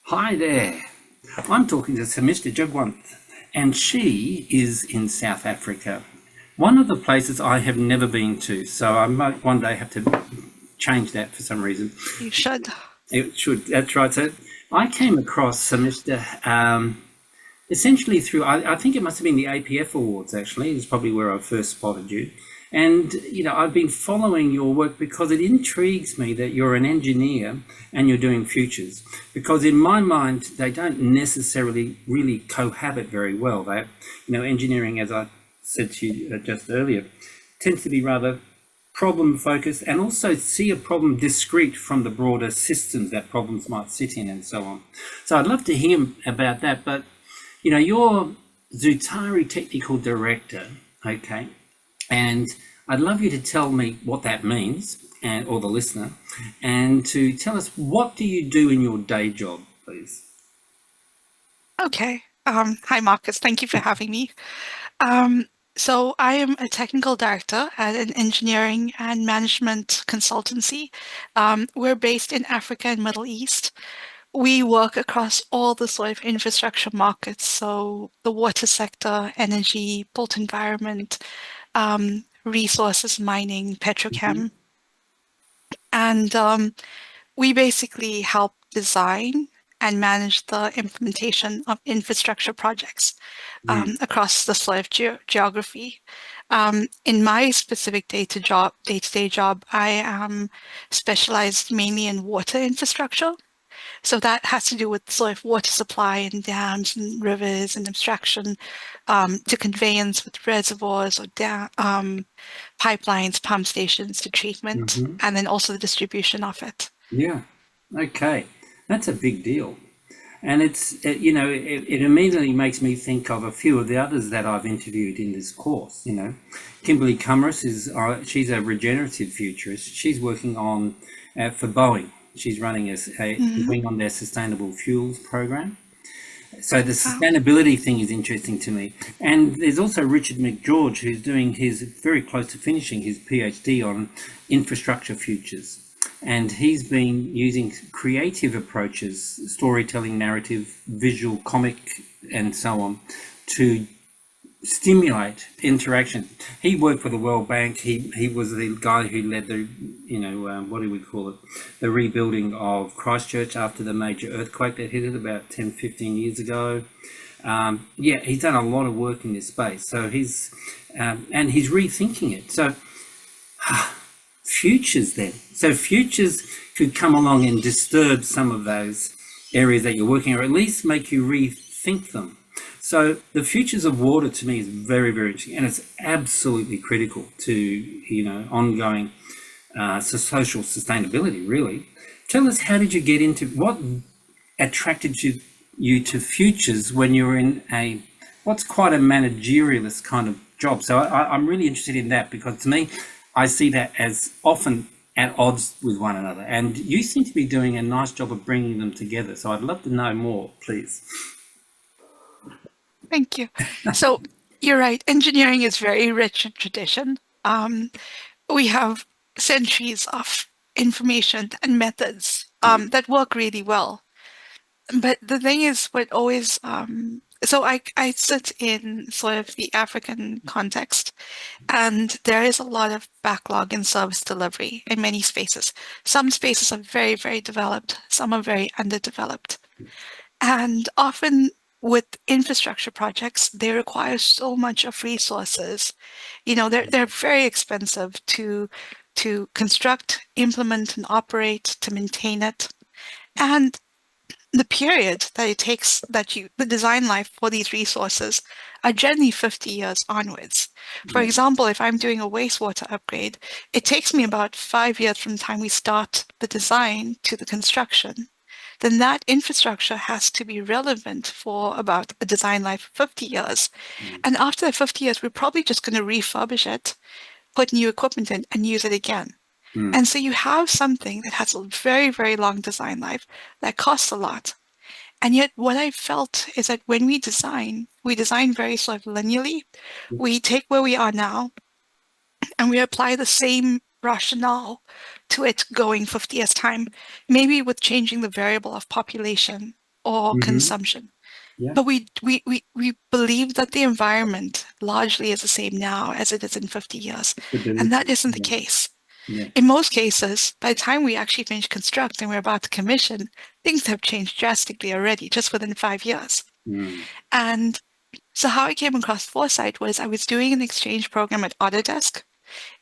Hi there. I'm talking to Samista Jugwanth, and she is in South Africa. One of the places I have never been to, so I might one day have to change that for some reason. You should. It should, that's right. So I came across Samista essentially through, I think it must have been the APF Awards actually, is probably where I first spotted you. And, I've been following your work because it intrigues me that you're an engineer and you're doing futures. Because in my mind, they don't necessarily really cohabit very well. Engineering, as I said to you just earlier, tends to be rather problem focused and also see a problem discrete from the broader systems that problems might sit in and so on. So I'd love to hear about that. But, you're Zutari Technical Director, okay? And I'd love you to tell me what that means, or the listener, and to tell us what do you do in your day job, please. Okay. Hi, Marcus. Thank you for having me. So I am a technical director at an engineering and management consultancy. We're based in Africa and Middle East. We work across all the sort of infrastructure markets, so the water sector, energy, built environment, resources, mining, petrochem. And we basically help design and manage the implementation of infrastructure projects across the sort of geography. In my specific day-to-day job, I am specialized mainly in water infrastructure. So that has to do with sort of water supply and dams and rivers and abstraction to conveyance with reservoirs or pipelines, pump stations to treatment, and then also the distribution of it. Yeah, okay, that's a big deal. And it immediately makes me think of a few of the others that I've interviewed in this course. Kimberly Cumrus she's a regenerative futurist. She's working on for Boeing. She's running working on their sustainable fuels program. So the sustainability thing is interesting to me. And there's also Richard McGeorge, who's doing very close to finishing his PhD on infrastructure futures. And he's been using creative approaches, storytelling, narrative, visual, comic, and so on, to stimulate interaction. He worked for the World Bank. He was the guy who led the, what do we call it, the rebuilding of Christchurch after the major earthquake that hit it about 10, 15 years ago. He's done a lot of work in this space. So he's rethinking it. So futures then. So futures could come along and disturb some of those areas that you're working, or at least make you rethink them. So the futures of water to me is very, very interesting, and it's absolutely critical to ongoing social sustainability. Really, tell us, how did you get into, what attracted you to futures when you were in what's quite a managerialist kind of job? So I'm really interested in that, because to me, I see that as often at odds with one another, and you seem to be doing a nice job of bringing them together. So I'd love to know more, please. Thank you. So you're right. Engineering is very rich in tradition. We have centuries of information and methods that work really well. But the thing is, what always so I sit in sort of the African context, and there is a lot of backlog in service delivery in many spaces. Some spaces are very, very developed. Some are very underdeveloped. And often with infrastructure projects, they require so much of resources. They're very expensive to construct, implement, and operate, to maintain it. And the period that it takes, the design life for these resources are generally 50 years onwards. For example, if I'm doing a wastewater upgrade, it takes me about 5 years from the time we start the design to the construction. Then that infrastructure has to be relevant for about a design life of 50 years. And after that 50 years, we're probably just going to refurbish it, put new equipment in, and use it again. And so you have something that has a very, very long design life that costs a lot. And yet what I felt is that when we design very sort of linearly. We take where we are now and we apply the same rationale to it going 50 years time, maybe with changing the variable of population or Mm-hmm. consumption. Yeah. But we believe that the environment largely is the same now as it is in 50 years. And that Stability. isn't the Yeah. case. Yeah. In most cases, by the time we actually finish construct and we're about to commission, things have changed drastically already, just within 5 years. Mm. And so how I came across Foresight was I was doing an exchange program at Autodesk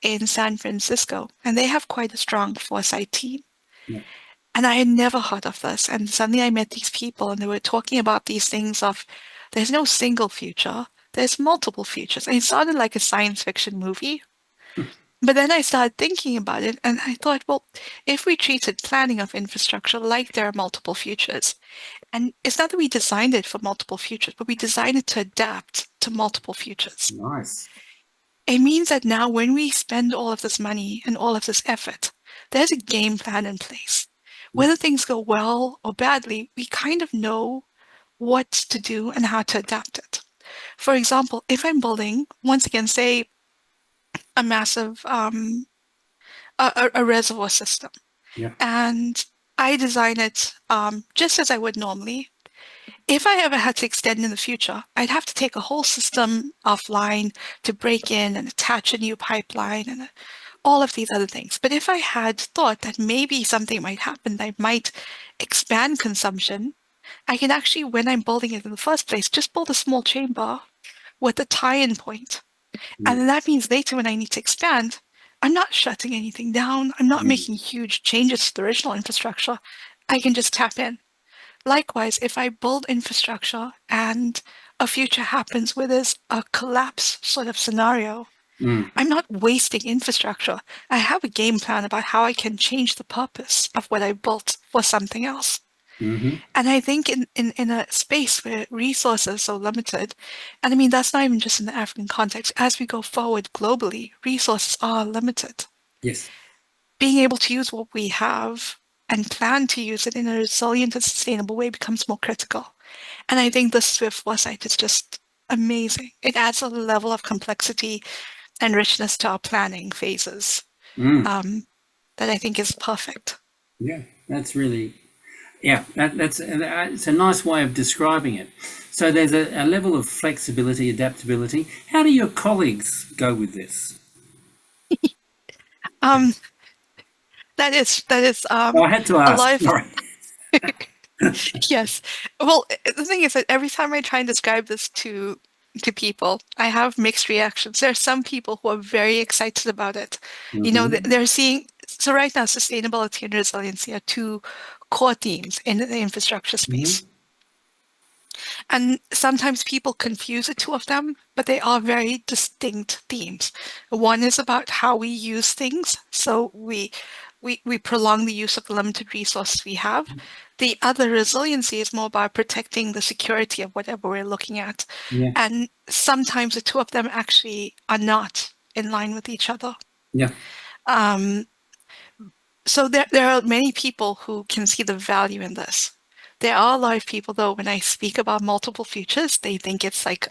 in San Francisco, and they have quite a strong Foresight team. Yeah. And I had never heard of this. And suddenly I met these people and they were talking about these things of there's no single future, there's multiple futures. And it sounded like a science fiction movie. But then I started thinking about it and I thought, well, if we treated planning of infrastructure like there are multiple futures, and it's not that we designed it for multiple futures, but we designed it to adapt to multiple futures. Nice. It means that now when we spend all of this money and all of this effort, there's a game plan in place. Yeah. Whether things go well or badly, we kind of know what to do and how to adapt it. For example, if I'm building, once again, say a massive a reservoir system, Yeah. and I design it just as I would normally. If I ever had to extend in the future, I'd have to take a whole system offline to break in and attach a new pipeline and all of these other things. But if I had thought that maybe something might happen that might expand consumption, I can actually, when I'm building it in the first place, just build a small chamber with a tie-in point. And Yeah. then that means later when I need to expand, I'm not shutting anything down. I'm not Mm. making huge changes to the original infrastructure. I can just tap in. Likewise, if I build infrastructure and a future happens where there's a collapse sort of scenario, Mm. I'm not wasting infrastructure. I have a game plan about how I can change the purpose of what I built for something else. Mm-hmm. And I think in a space where resources are so limited, and I mean, that's not even just in the African context, as we go forward globally, resources are limited. Yes. Being able to use what we have and plan to use it in a resilient and sustainable way becomes more critical. And I think the Swift foresight is just amazing. It adds a level of complexity and richness to our planning phases Mm. um, that I think is perfect. Yeah. That's really, yeah, that's it's a nice way of describing it. So there's a level of flexibility, adaptability. How do your colleagues go with this? Um, that is Oh, I had to a ask. lot of Sorry. yes. Well, the thing is that every time I try and describe this to people, I have mixed reactions. There are some people who are very excited about it. You know, Mm-hmm. they're seeing, so right now, sustainability and resiliency are two core themes in the infrastructure space. Mm-hmm. And sometimes people confuse the two of them, but they are very distinct themes. One is about how we use things, so we prolong the use of the limited resources we have. The other resiliency is more about protecting the security of whatever we're looking at. Yeah. And sometimes the two of them actually are not in line with each other. Yeah. Um, so there are many people who can see the value in this. There are a lot of people, though, when I speak about multiple futures, they think it's like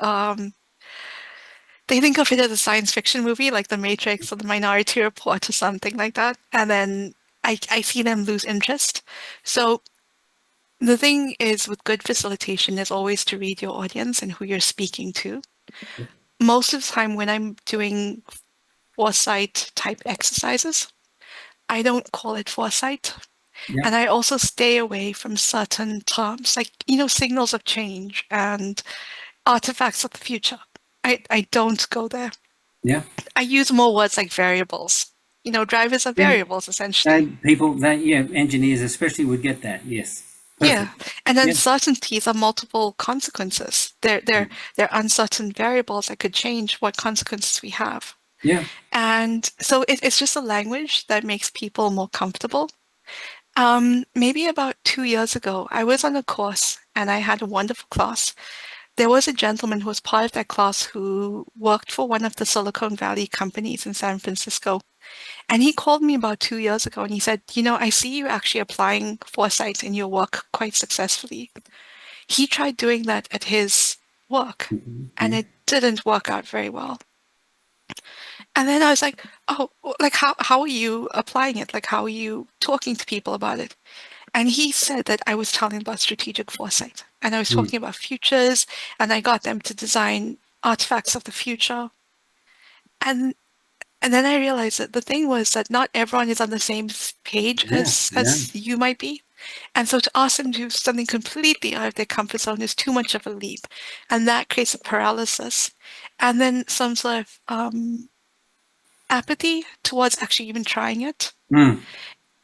they think of it as a science fiction movie, like The Matrix or The Minority Report or something like that. And then I see them lose interest. So the thing is with good facilitation is always to read your audience and who you're speaking to. Most of the time when I'm doing foresight type exercises, I don't call it foresight. Yeah. And I also stay away from certain terms, like, you know, signals of change and artifacts of the future. I don't go there. Yeah. I use more words like variables. You know, drivers are Yeah. variables essentially. People that yeah, engineers especially would get that. Yes. Yeah. Perfect. And Yeah. uncertainties are multiple consequences. They're uncertain variables that could change what consequences we have. Yeah. And so it's just a language that makes people more comfortable. Maybe about 2 years ago, I was on a course and I had a wonderful class. There was a gentleman who was part of that class who worked for one of the Silicon Valley companies in San Francisco. And he called me about 2 years ago and he said, you know, I see you actually applying foresight in your work quite successfully. He tried doing that at his work Mhm. and Yeah. it didn't work out very well. And then I was like, oh, like how are you applying it? Like how are you talking to people about it? And he said that I was telling about strategic foresight, and I was Mm. talking about futures, and I got them to design artifacts of the future. And and then I realized that the thing was that not everyone is on the same page Yeah, yeah, as you might be. And so to ask them to do something completely out of their comfort zone is too much of a leap. And that creates a paralysis. And then some sort of apathy towards actually even trying it. mm.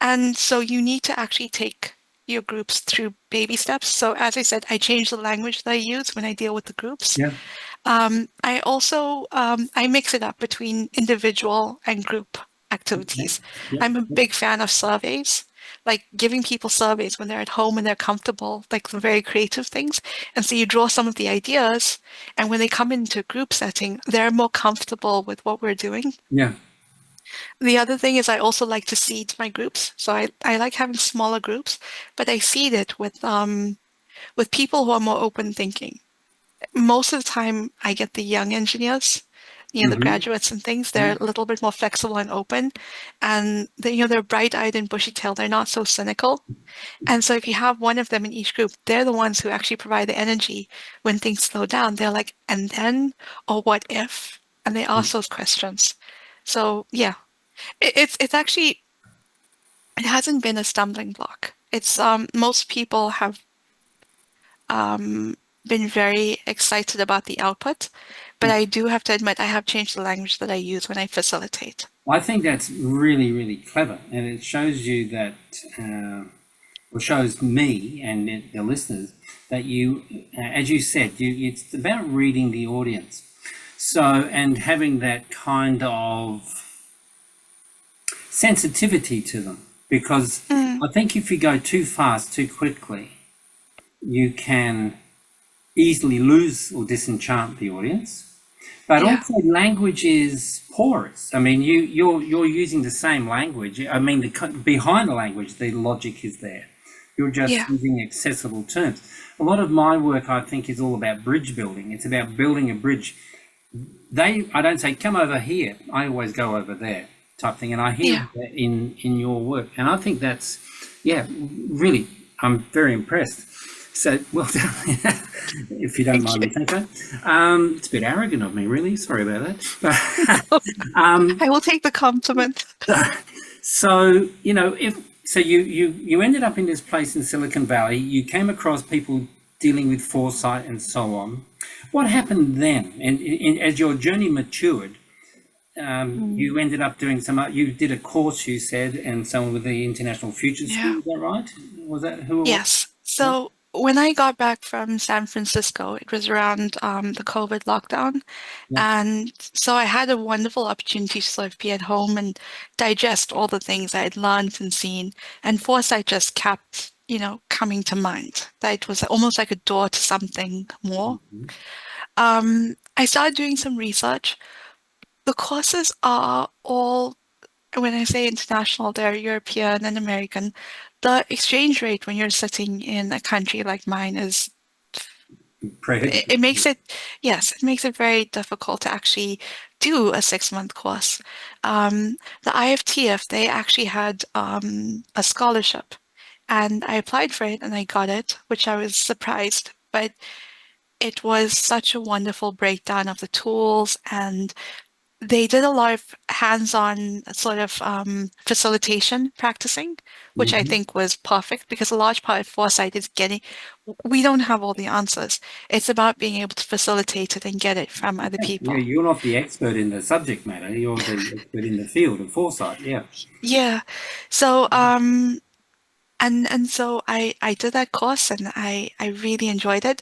And so you need to actually take your groups through baby steps. So as I said, I change the language that I use when I deal with the groups. Yeah, I also I mix it up between individual and group okay. activities. Yep, I'm a yep, big fan of surveys, like giving people surveys when they're at home and they're comfortable, like some very creative things. And so you draw some of the ideas, and when they come into a group setting, they're more comfortable with what we're doing. yeah, The other thing is I also like to seed my groups. So I like having smaller groups, but I seed it with people who are more open thinking. Most of the time I get the young engineers, the mm-hmm. graduates and things, Yeah, they're a little bit more flexible and open. And they're bright-eyed and bushy-tailed. They're not so cynical. And so if you have one of them in each group, they're the ones who actually provide the energy when things slow down. They're like, and then, or what if? And they mm. ask those questions. So yeah, it's actually it hasn't been a stumbling block. It's most people have um been very excited about the output, but I do have to admit I have changed the language that I use when I facilitate. I think that's really, really clever, and it shows you that, or shows me and the listeners that you, as you said, it's about reading the audience. So, and having that kind of sensitivity to them, because Mm, I think if you go too fast, too quickly, you can easily lose or disenchant the audience. But yeah, also, language is porous. I mean, you're using the same language. I mean, behind the language, the logic is there. You're just yeah, using accessible terms. A lot of my work, I think, is all about bridge building. It's about building a bridge. I don't say come over here. I always go over there, type thing. And I hear yeah. that in your work, and I think that's, yeah, really, I'm very impressed. So well done, if you don't Thank mind you. me saying so. It's a bit arrogant of me, really. Sorry about that. I will take the compliment. So if so, you ended up in this place in Silicon Valley. You came across people dealing with foresight and so on. What happened then? And as your journey matured, Mm, you ended up doing you did a course, you said, and so on with the International Futures yeah. School. Is that right? Was that who it was? Yes. Yeah. So when I got back from San Francisco, it was around the COVID lockdown. Yeah. And so I had a wonderful opportunity to sort of be at home and digest all the things I had learned and seen. And foresight just kept, coming to mind. That it was almost like a door to something more. I started doing some research. The courses are all, when I say international, they're European and American. The exchange rate when you're sitting in a country like mine is it Prohibitive. makes it, yes, it makes it very difficult to actually do a 6-month course. The IFTF, they actually had a scholarship, and I applied for it and I got it, which I was surprised. But it was such a wonderful breakdown of the tools, and they did a lot of hands-on sort of facilitation practicing, which I Mhm. think was perfect because a large part of foresight is we don't have all the answers. It's about being able to facilitate it and get it from other Yeah, people. you're not the expert in the subject matter. You're the expert in the field of foresight. Yeah. Yeah. So and so I did that course and I really enjoyed it.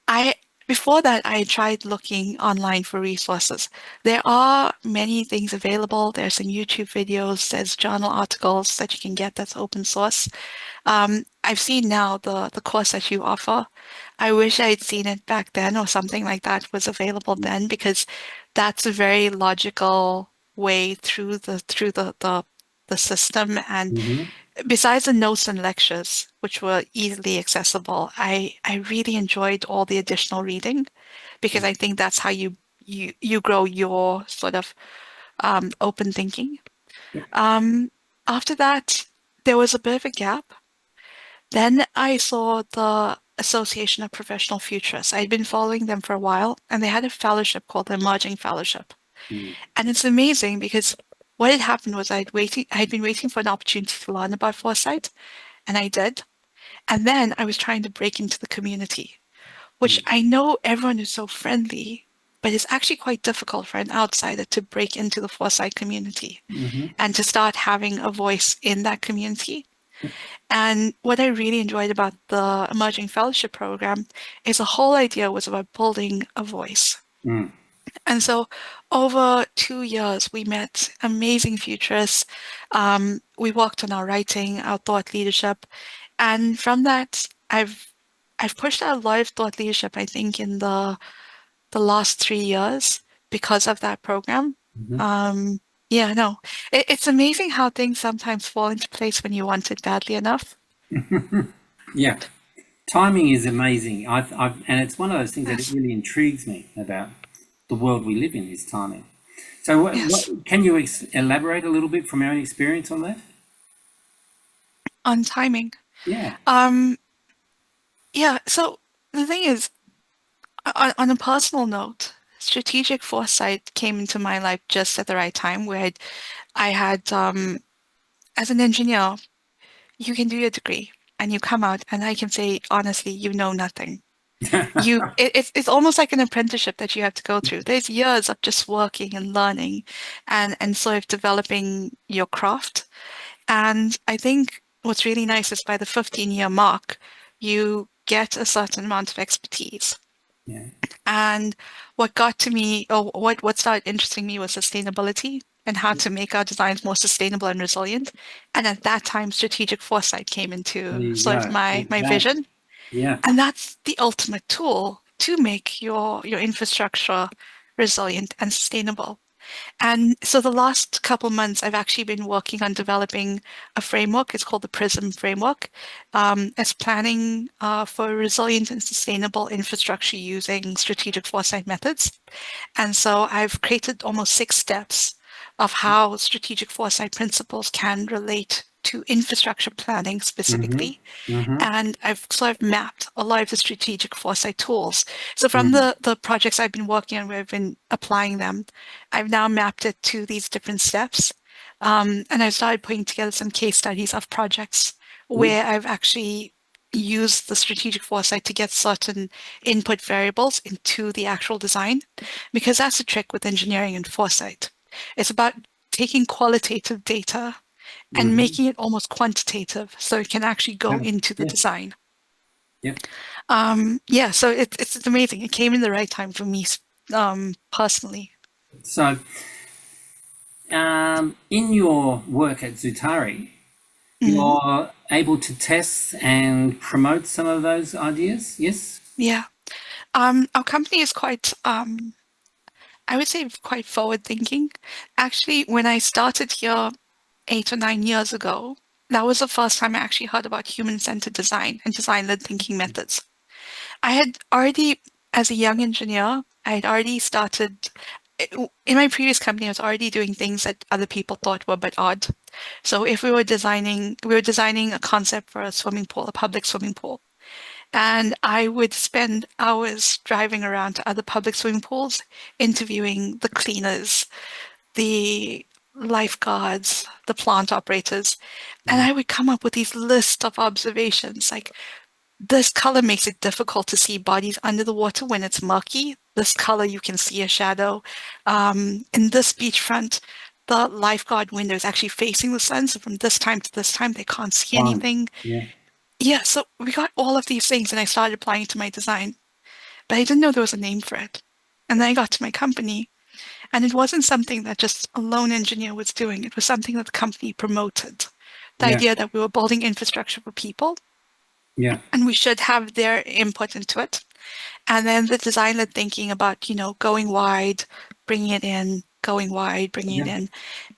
I Before that, I tried looking online for resources. There are many things available. There's some YouTube videos, there's journal articles that you can get that's open source. I've seen now the course that you offer. I wish I had seen it back then or something like that was available then because that's a very logical way through the system. And Hmm. besides the notes and lectures, which were easily accessible, I really enjoyed all the additional reading because I think that's how you grow your sort of open thinking. Yeah. Um, After that, there was a bit of a gap. Then I saw the Association of Professional Futurists. I'd been following them for a while, and they had a fellowship called the Emerging Fellowship. Mm. And it's amazing because what had happened was I'd been waiting for an opportunity to learn about foresight, and I did. And then I was trying to break into the community, which Mm. I know everyone is so friendly, but it's actually quite difficult for an outsider to break into the foresight community Hmm. and to start having a voice in that community. And what I really enjoyed about the Emerging Fellowship Program is the whole idea was about building a voice. Mm. And so over 2 years, we met amazing futurists. We worked on our writing, our thought leadership. And from that, I've pushed out a lot of thought leadership, I think, in the last 3 years because of that program. Hmm. Um, yeah, no, it's amazing how things sometimes fall into place when you want it badly enough. Yeah, timing is amazing. And it's one of those things that it Yes, really intrigues me about the world we live in is timing. So, yes, can you elaborate a little bit from your own experience on that? on timing. Yeah. Um, yeah, so the thing is, on a personal note, strategic foresight came into my life just at the right time where I had, as an engineer, you can do your degree and you come out and I can say, honestly, you know nothing. It's almost like an apprenticeship that you have to go through. There's years of just working and learning and sort of developing your craft. And I think what's really nice is by the 15-year mark, you get a certain amount of expertise. Yeah. And what got to me, or what started interesting me was sustainability and how to make our designs more sustainable and resilient. And at that time, strategic foresight came There into you sort of go. my Exactly. vision. Yeah. And that's the ultimate tool to make your infrastructure resilient and sustainable. And so the last couple months, I've actually been working on developing a framework. It's called the PRISM framework. It's planning for resilient and sustainable infrastructure using strategic foresight methods. And so I've created almost 6 steps of how strategic foresight principles can relate to infrastructure planning Mm-hmm. specifically, Mm-hmm. and I've sort of mapped a lot of the strategic foresight tools. So from Mm. the projects I've been working on where I've been applying them, I've now mapped it to these different steps. And I've started putting together some case studies of projects Good. where I've actually used the strategic foresight to get certain input variables into the actual design, because that's the trick with engineering and foresight. It's about taking qualitative data and Mm-hmm. making it almost quantitative so it can actually go Yeah. into the Yeah. design. Yeah. Yeah, so it's amazing. It came in the right time for me, personally. So, in your work at Zutari, Mhm. you're able to test and promote some of those ideas. Yes. Yeah. Our company is quite, I would say quite forward thinking. Actually, when I started here 8 or 9 years ago, that was the first time I actually heard about human-centered design and design-led thinking methods. I had already, as a young engineer, I had already started in my previous company, I was already doing things that other people thought were a bit odd. So if we were designing a concept for a swimming pool, a public swimming pool. And I would spend hours driving around to other public swimming pools, interviewing the cleaners, the lifeguards, the plant operators. And Mm. I would come up with these lists of observations like, this color makes it difficult to see bodies under the water when it's murky. This color, you can see a shadow. In this beachfront, the lifeguard window is actually facing the sun. So from this time to this time, they can't see Fine. anything. Yeah. Yeah, so we got all of these things and I started applying it to my design, but I didn't know there was a name for it. And then I got to my company and it wasn't something that just a lone engineer was doing. It was something that the company promoted. The Yeah. idea that we were building infrastructure for people Yeah. and we should have their input into it. And then the design led thinking about, going wide, bringing it in, going wide, bringing it Yeah. in.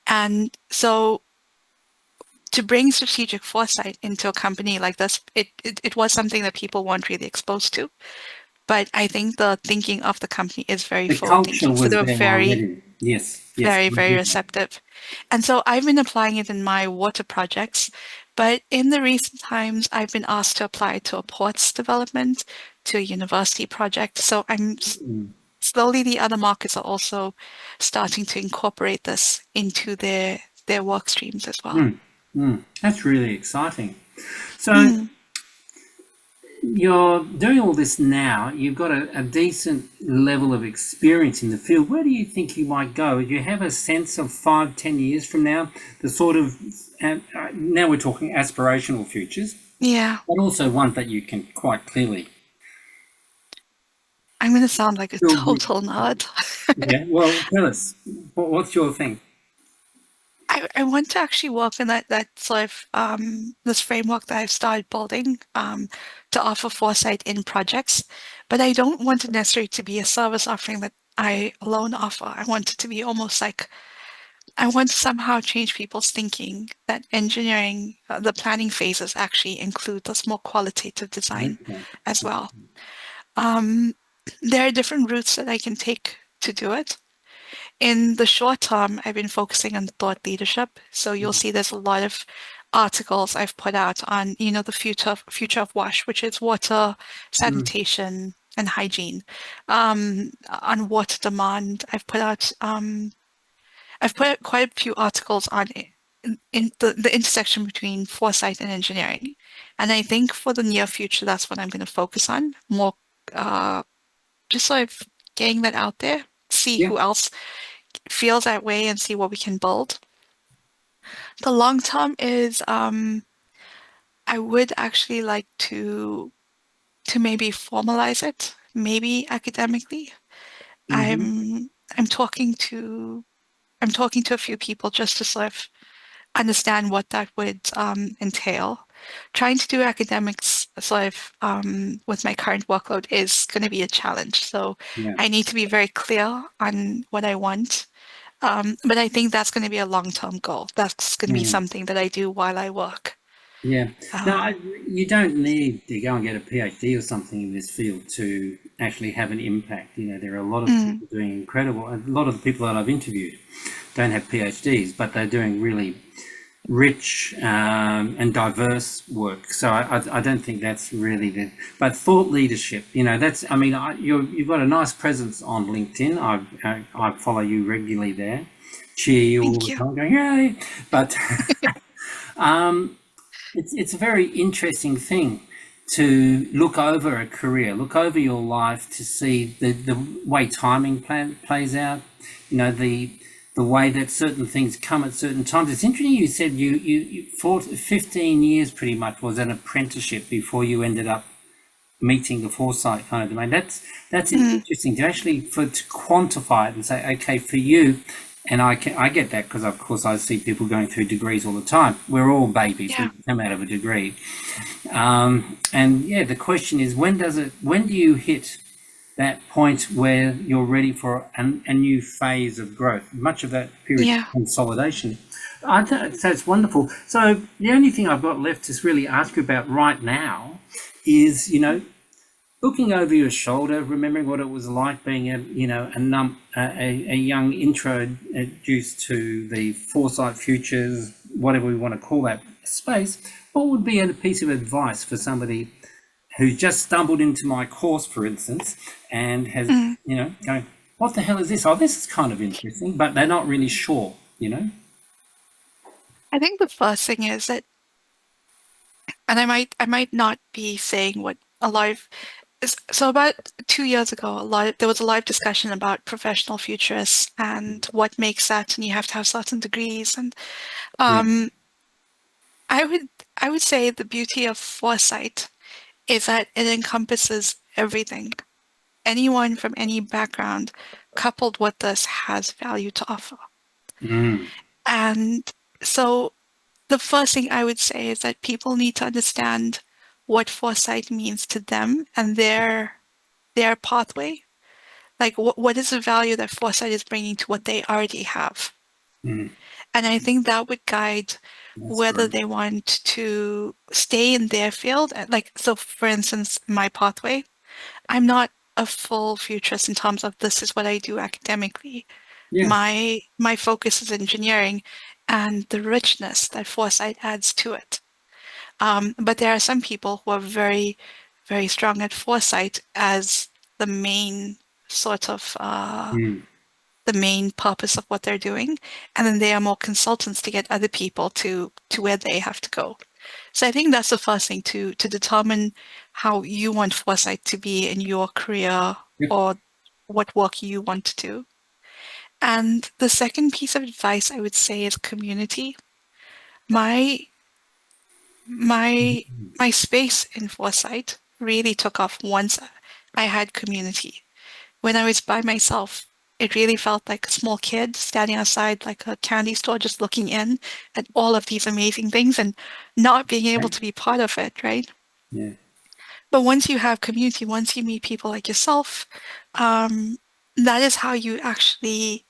And so to bring strategic foresight into a company like this, it was something that people weren't really exposed to. But I think the thinking of the company is very The forward culture thinking. So was they were there very, already. Yes, yes, Very, I very hear that. receptive. And so I've been applying it in my water projects, but in the recent times, I've been asked to apply to a ports development, to a university project. So Mm, slowly the other markets are also starting to incorporate this into their work streams as well. That's really exciting. So Mm, you're doing all this now. You've got a decent level of experience in the field. Where do you think you might go? Do you have a sense of 5, 10 years from now, the sort of, now we're talking aspirational futures, yeah, but also one that you can quite clearly I'm going to sound like a build with? total nerd. Yeah, well, tell us, what's your thing? I want to actually work in that sort of this framework that I've started building to offer foresight in projects, but I don't want it necessarily to be a service offering that I alone offer. I want it to be almost like I want to somehow change people's thinking that engineering, the planning phases actually include this more qualitative design Okay. as well. Um, there are different routes that I can take to do it. In the short term, I've been focusing on thought leadership. So you'll see there's a lot of articles I've put out on, the future of WASH, which is water, Mm, sanitation, and hygiene. On water demand, I've put out quite a few articles on in the intersection between foresight and engineering. And I think for the near future, that's what I'm going to focus on more, uh, just sort of getting that out there, see yeah. who else feels that way and see what we can build. The long term is I would actually like to maybe formalize it, maybe academically. Hmm. I'm talking to I'm talking to a few people just to sort of understand what that would entail. Trying to do academics sort of with my current workload is going to be a challenge. So Yeah. I need to be very clear on what I want. But I think that's going to be a long-term goal. That's going to be Mm. something that I do while I work. Yeah. No, Um, you don't need to go and get a PhD or something in this field to actually have an impact. There are a lot of mm, people doing incredible. A lot of the people that I've interviewed don't have PhDs, but they're doing really rich and diverse work. So I don't think that's really the. But thought leadership, that's. I mean, you've got a nice presence on LinkedIn. I follow you regularly there. Cheer you all thank the you. time, going yay! But it's a very interesting thing to look over a career, look over your life to see the way timing plays out, the way that certain things come at certain times. It's interesting you said you for 15 years pretty much was an apprenticeship before you ended up meeting the foresight kind of domain. That's Mm, interesting to actually to quantify it and say, okay, for you, and I get that because of course I see people going through degrees all the time. We're all babies. yeah, We come out of a degree, and yeah, the question is when do you hit that point where you're ready for a new phase of growth? Much of that period yeah. consolidation. So it's wonderful. So the only thing I've got left to really ask you about right now is, looking over your shoulder, remembering what it was like being a young introduced to the foresight futures, whatever we want to call that space. What would be a piece of advice for somebody who's just stumbled into my course, for instance, and has, Mm. going, what the hell is this? Oh, this is kind of interesting, but they're not really sure. I think the first thing is that, and I might not be saying what a live. So about 2 years ago, there was a live discussion about professional futurists and what makes that, and you have to have certain degrees. And Yeah. um, I would I would say the beauty of foresight is that it encompasses everything. Anyone from any background coupled with this has value to offer. Mm, And so the first thing I would say is that people need to understand what foresight means to them and their pathway. Like what is the value that foresight is bringing to what they already have? mm, And I think that would guide that's whether great. they want to stay in their field. Like, so for instance, my pathway, I'm not a full futurist in terms of this is what I do academically. Yeah. My focus is engineering and the richness that foresight adds to it. But there are some people who are very, very strong at foresight as the main sort of Mm. the main purpose of what they're doing, and then they are more consultants to get other people to where they have to go. So I think that's the first thing to determine how you want foresight to be in your career Yep. or what work you want to do. And the second piece of advice I would say is community. My my my space in foresight really took off once I had community. When I was by myself, it really felt like a small kid standing outside like a candy store, just looking in at all of these amazing things and not being able to be part of it, right? Yeah. But once you have community, once you meet people like yourself, um, that is how you actually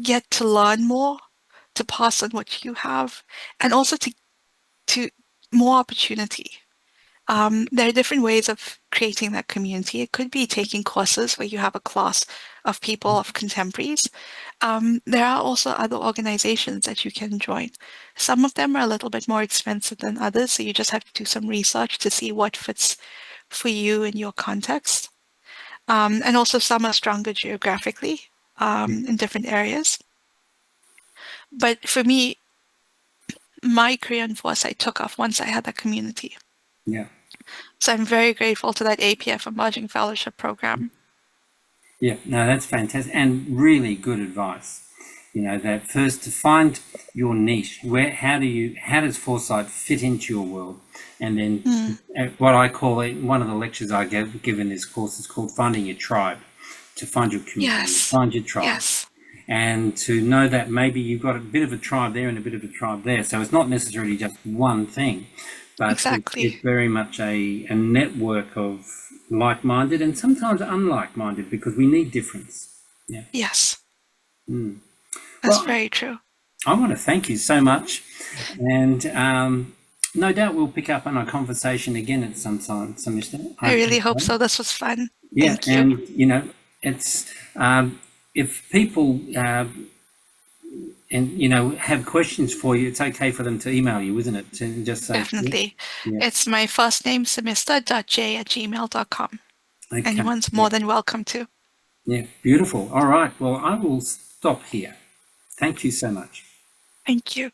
get to learn more, to pass on what you have, and also to more opportunity. There are different ways of creating that community. It could be taking courses where you have a class of people, of contemporaries. There are also other organizations that you can join. Some of them are a little bit more expensive than others, so you just have to do some research to see what fits for you in your context. And also some are stronger geographically in different areas. But for me, my career in foresight took off once I had that community. Yeah. So I'm very grateful to that APF Emerging Fellowship Program. Yeah, no, that's fantastic and really good advice. You know, that first to find your niche, how does foresight fit into your world? And then what I call it, one of the lectures I give in this course is called Finding Your Tribe, to find your community, Yes, find your tribe. yes, And to know that maybe you've got a bit of a tribe there and a bit of a tribe there. So it's not necessarily just one thing, but exactly. it's very much a network of like-minded and sometimes unlike-minded because we need difference. Yeah. Yes, that's Well, very true. I want to thank you so much, and no doubt we'll pick up on our conversation again at some time, Samista. I I think really hope so. so. This was fun. Yeah, Thank you. and you know, it's if people and you know have questions for you, it's okay for them to email you, isn't it? To just say, Definitely. yeah, It's my first name, samista.j@gmail.com. okay, Anyone's yeah, more than welcome to. yeah, beautiful. All right, well, I will stop here. Thank you so much. Thank you.